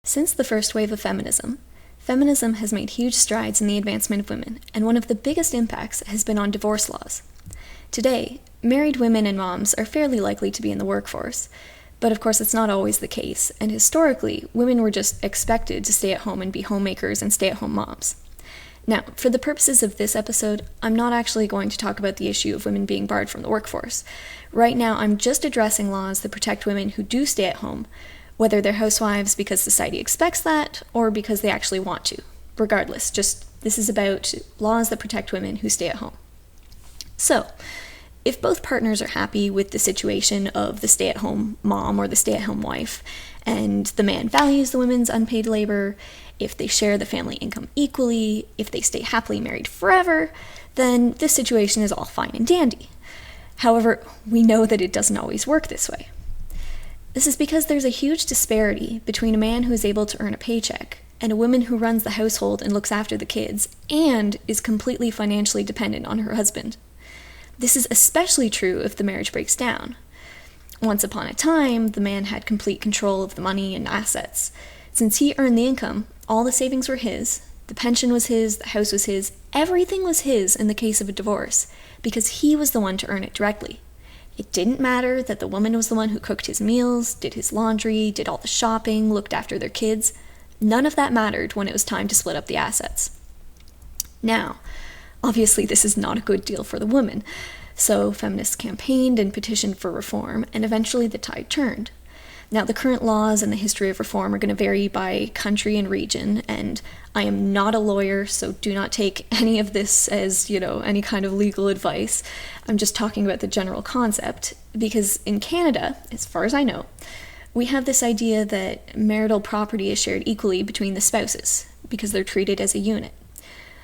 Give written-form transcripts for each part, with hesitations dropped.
Since the first wave of feminism has made huge strides in the advancement of women, and one of the biggest impacts has been on divorce laws. Today, married women and moms are fairly likely to be in the workforce, but of course it's not always the case, and historically, women were just expected to stay at home and be homemakers and stay-at-home moms. Now, for the purposes of this episode, I'm not actually going to talk about the issue of women being barred from the workforce. Right now, I'm just addressing laws that protect women who do stay at home, whether they're housewives because society expects that, or because they actually want to. Regardless, this is about laws that protect women who stay at home. So, if both partners are happy with the situation of the stay-at-home mom or the stay-at-home wife, and the man values the women's unpaid labor, if they share the family income equally, if they stay happily married forever, then this situation is all fine and dandy. However, we know that it doesn't always work this way. This is because there's a huge disparity between a man who is able to earn a paycheck and a woman who runs the household and looks after the kids and is completely financially dependent on her husband. This is especially true if the marriage breaks down. Once upon a time, the man had complete control of the money and assets. Since he earned the income, all the savings were his, the pension was his, the house was his, everything was his in the case of a divorce, because he was the one to earn it directly. It didn't matter that the woman was the one who cooked his meals, did his laundry, did all the shopping, looked after their kids. None of that mattered when it was time to split up the assets. Now, obviously this is not a good deal for the woman, so feminists campaigned and petitioned for reform, and eventually the tide turned. Now, the current laws and the history of reform are going to vary by country and region, and I am not a lawyer, so do not take any of this as, any kind of legal advice. I'm just talking about the general concept, because in Canada, as far as I know, we have this idea that marital property is shared equally between the spouses, because they're treated as a unit.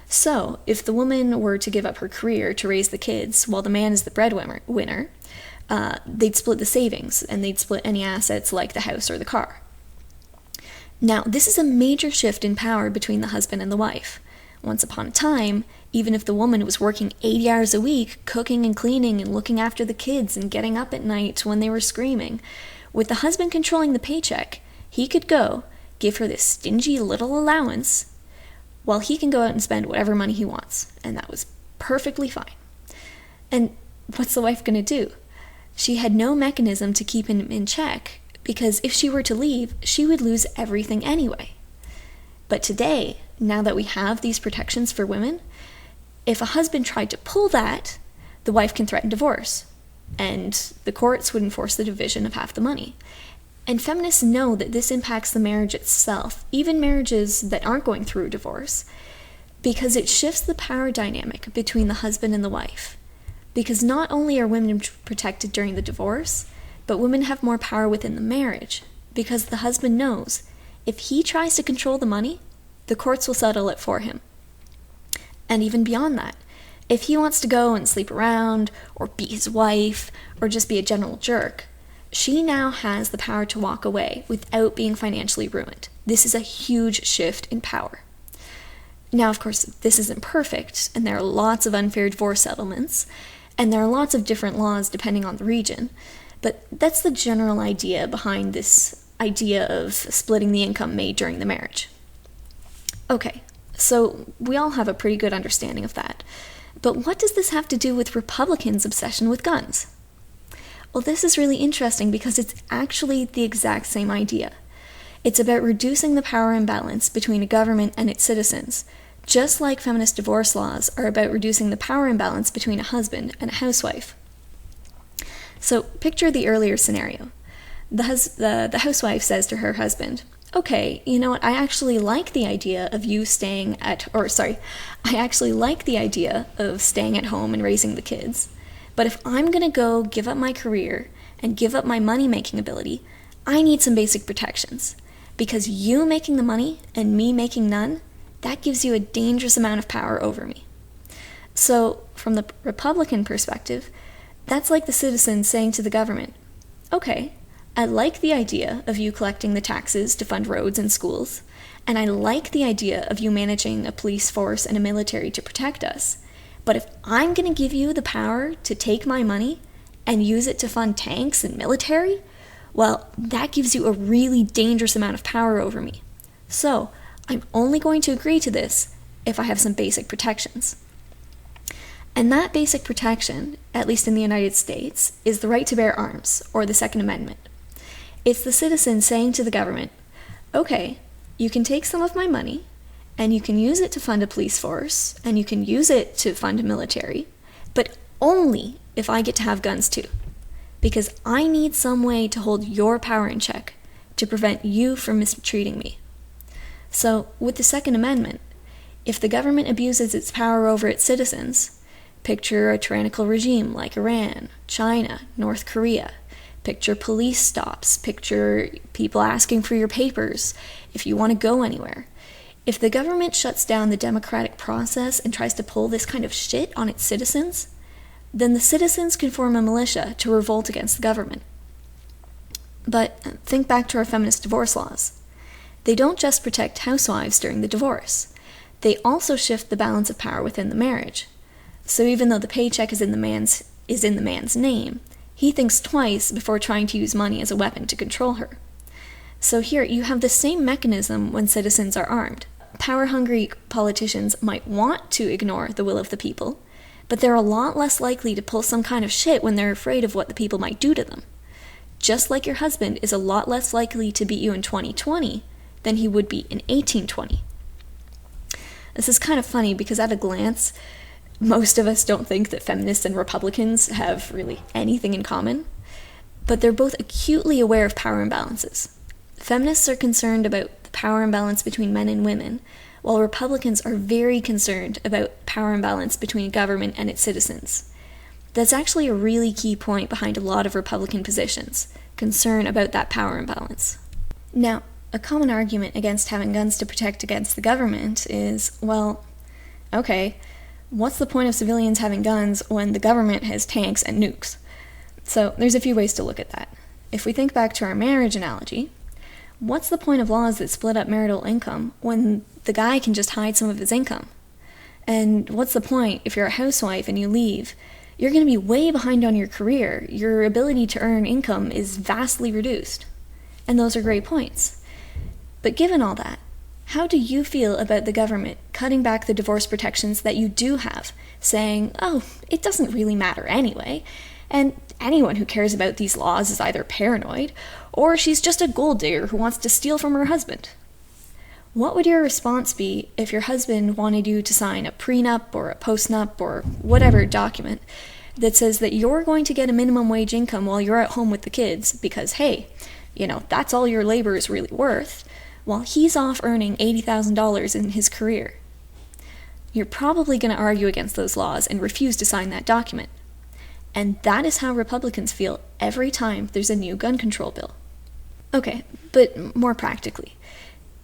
So, if the woman were to give up her career to raise the kids while the man is the breadwinner, they'd split the savings, and they'd split any assets like the house or the car. Now, this is a major shift in power between the husband and the wife. Once upon a time, even if the woman was working 80 hours a week, cooking and cleaning and looking after the kids and getting up at night when they were screaming, with the husband controlling the paycheck, he could go, give her this stingy little allowance, while he can go out and spend whatever money he wants, and that was perfectly fine. And what's the wife going to do? She had no mechanism to keep him in check, because if she were to leave, she would lose everything anyway. But today, now that we have these protections for women, if a husband tried to pull that, the wife can threaten divorce, and the courts would enforce the division of half the money. And feminists know that this impacts the marriage itself, even marriages that aren't going through divorce, because it shifts the power dynamic between the husband and the wife. Because not only are women protected during the divorce, but women have more power within the marriage, because the husband knows if he tries to control the money, the courts will settle it for him. And even beyond that, if he wants to go and sleep around, or beat his wife, or just be a general jerk, she now has the power to walk away without being financially ruined. This is a huge shift in power. Now, of course, this isn't perfect, and there are lots of unfair divorce settlements, and there are lots of different laws depending on the region, but that's the general idea behind this idea of splitting the income made during the marriage. Okay, so we all have a pretty good understanding of that, but what does this have to do with Republicans' obsession with guns? Well, this is really interesting because it's actually the exact same idea. It's about reducing the power imbalance between a government and its citizens, just like feminist divorce laws are about reducing the power imbalance between a husband and a housewife. So picture the earlier scenario. The housewife says to her husband, okay, you know what, I actually like the idea of staying at home and raising the kids. But if I'm going to go give up my career and give up my money-making ability, I need some basic protections. Because you making the money and me making none, that gives you a dangerous amount of power over me. So, from the Republican perspective, that's like the citizens saying to the government, okay, I like the idea of you collecting the taxes to fund roads and schools, and I like the idea of you managing a police force and a military to protect us, but if I'm going to give you the power to take my money and use it to fund tanks and military, well, that gives you a really dangerous amount of power over me. So, I'm only going to agree to this if I have some basic protections. And that basic protection, at least in the United States, is the right to bear arms, or the Second Amendment. It's the citizen saying to the government, okay, you can take some of my money, and you can use it to fund a police force, and you can use it to fund a military, but only if I get to have guns too. Because I need some way to hold your power in check, to prevent you from mistreating me. So, with the Second Amendment, if the government abuses its power over its citizens, picture a tyrannical regime like Iran, China, North Korea. Picture police stops. Picture people asking for your papers if you want to go anywhere. If the government shuts down the democratic process and tries to pull this kind of shit on its citizens, then the citizens can form a militia to revolt against the government. But think back to our feminist divorce laws. They don't just protect housewives during the divorce. They also shift the balance of power within the marriage. So even though the paycheck is in the man's name, he thinks twice before trying to use money as a weapon to control her. So here you have the same mechanism when citizens are armed. Power-hungry politicians might want to ignore the will of the people, but they're a lot less likely to pull some kind of shit when they're afraid of what the people might do to them. Just like your husband is a lot less likely to beat you in 2020 than he would be in 1820. This is kind of funny because at a glance, most of us don't think that feminists and Republicans have really anything in common, but they're both acutely aware of power imbalances. Feminists are concerned about the power imbalance between men and women, while Republicans are very concerned about power imbalance between government and its citizens. That's actually a really key point behind a lot of Republican positions, concern about that power imbalance. Now, a common argument against having guns to protect against the government is, well, okay, what's the point of civilians having guns when the government has tanks and nukes? So there's a few ways to look at that. If we think back to our marriage analogy, what's the point of laws that split up marital income when the guy can just hide some of his income? And what's the point if you're a housewife and you leave? You're going to be way behind on your career. Your ability to earn income is vastly reduced. And those are great points. But given all that, how do you feel about the government cutting back the divorce protections that you do have, saying, oh, it doesn't really matter anyway, and anyone who cares about these laws is either paranoid, or she's just a gold digger who wants to steal from her husband? What would your response be if your husband wanted you to sign a prenup or a postnup or whatever document that says that you're going to get a minimum wage income while you're at home with the kids because, hey, that's all your labor is really worth, while he's off earning $80,000 in his career? You're probably going to argue against those laws and refuse to sign that document. And that is how Republicans feel every time there's a new gun control bill. Okay, but more practically,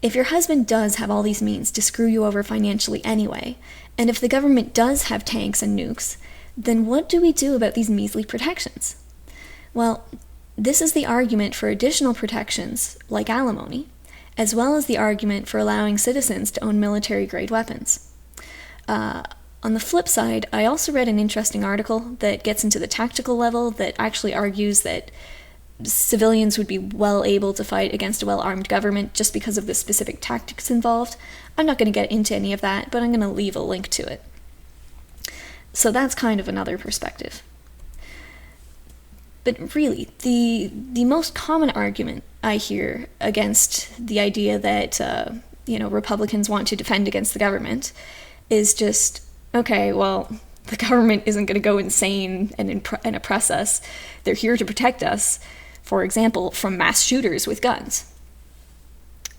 if your husband does have all these means to screw you over financially anyway, and if the government does have tanks and nukes, then what do we do about these measly protections? Well, this is the argument for additional protections, like alimony, as well as the argument for allowing citizens to own military-grade weapons. On the flip side, I also read an interesting article that gets into the tactical level that actually argues that civilians would be well able to fight against a well-armed government just because of the specific tactics involved. I'm not going to get into any of that, but I'm going to leave a link to it. So that's kind of another perspective. But really, the most common argument I hear against the idea that Republicans want to defend against the government is just, okay, well, the government isn't going to go insane and oppress us. They're here to protect us, for example, from mass shooters with guns.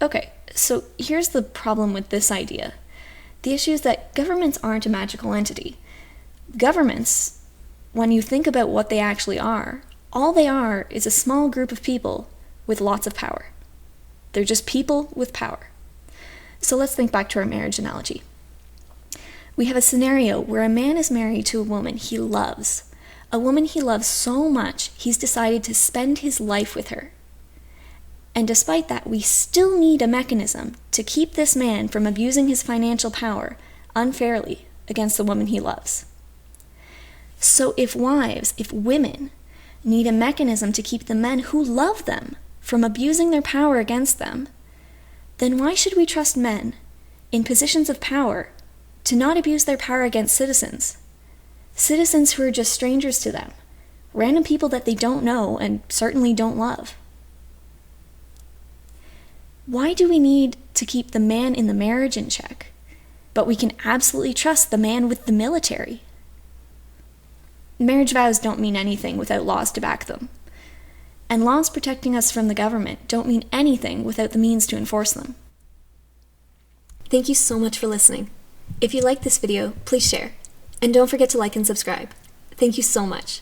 Okay, so here's the problem with this idea. The issue is that governments aren't a magical entity. Governments, when you think about what they actually are, all they are is a small group of people with lots of power. They're just people with power. So let's think back to our marriage analogy. We have a scenario where a man is married to a woman he loves. A woman he loves so much, he's decided to spend his life with her. And despite that, we still need a mechanism to keep this man from abusing his financial power unfairly against the woman he loves. So if women need a mechanism to keep the men who love them from abusing their power against them, then why should we trust men in positions of power to not abuse their power against citizens? Citizens who are just strangers to them, random people that they don't know and certainly don't love. Why do we need to keep the man in the marriage in check, but we can absolutely trust the man with the military? Marriage vows don't mean anything without laws to back them. And laws protecting us from the government don't mean anything without the means to enforce them. Thank you so much for listening. If you liked this video, please share. And don't forget to like and subscribe. Thank you so much.